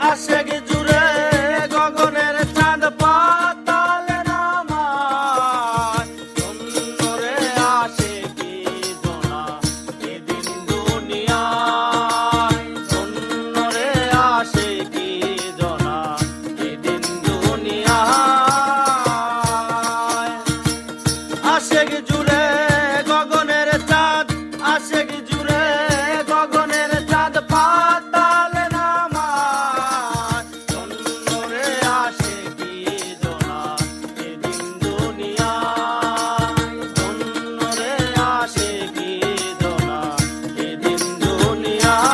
আশেক জুড়ে গগনের চাঁদ পাতাল নামায় সুন্দরে আশেকি জোনা এদিন দুনিয়ায় সুন্দরে আশেকি জোনা এদিন দুনিয়ায় আশেক জুড়ে গগনের চাঁদ আশেক জুড়ে গগনের চাঁদ পাতাল নামায় সুন্দরে আশেকি জোনা এদিন দুনিয়ায় সুন্দরে আশেকি জোনা এদিন দুনিয়ায়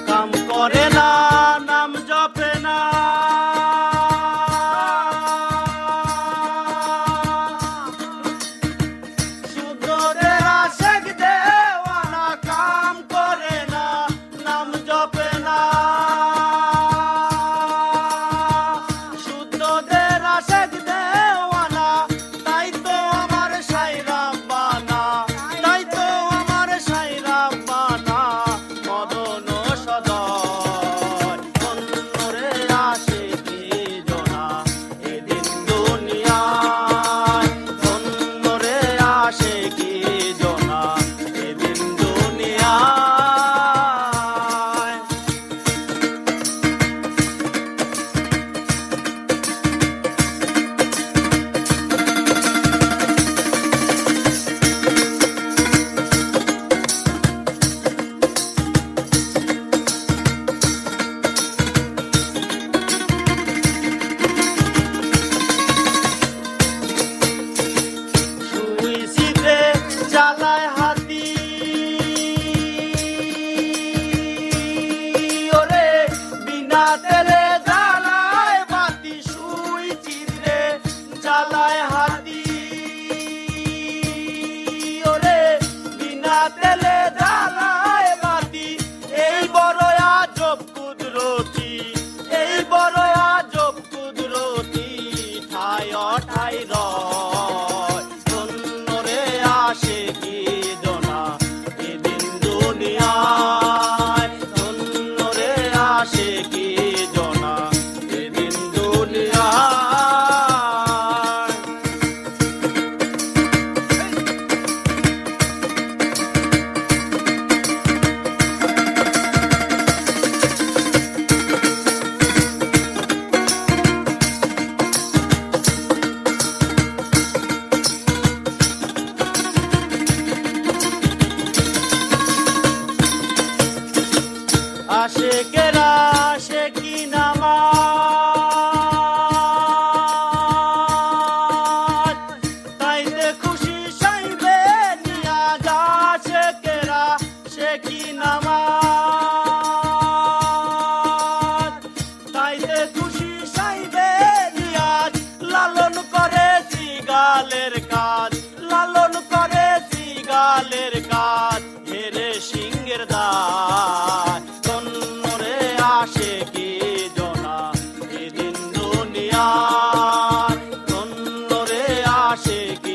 কাম করে না নাম জপে না সুদরে আশেক দেওয়ানা কাম করে না নাম জপে না সুদদের আশেক দেওয়ানা তাই তো আমার সাইরা বানা তাই তো আমার সাইরা বানা মদন সদয় সুন্দরে আশেকি জোনা এদিন দুনিয়ায় সুন্দরে আশেকি জোনা এদিন দুনিয়ায় সুইসিতে চালায় হাতি ওরে বিনা তেলে জ্বালায় বাতি সুইচিতে চালায় হাতি ওরে বিনা তেলে জ্বালায় বাতি এই বড় আজব কুদরতি এই বড় আজব কুদরতি ঠায় ঠাই রয় সুন্দরে আশেকি জোনা এদিন দুনিয়ায় সুন্দরে আশেকি জোনা এদিন দুনিয়ায় আশেকেরা আশেকি নামাজ তাইতে খুশি সাইবে নিয়া যা আশেকেরা আশেকি নামাজ তাইতে খুশি সাইবে নিয়াজ লালন করে সিগালের কাজ লালন করে সিগালের কাজ হেরে সিংহের দায় সুন্দরে আশেকি জোনা এদিন দুনিয়ায় সুন্দরে আশেকি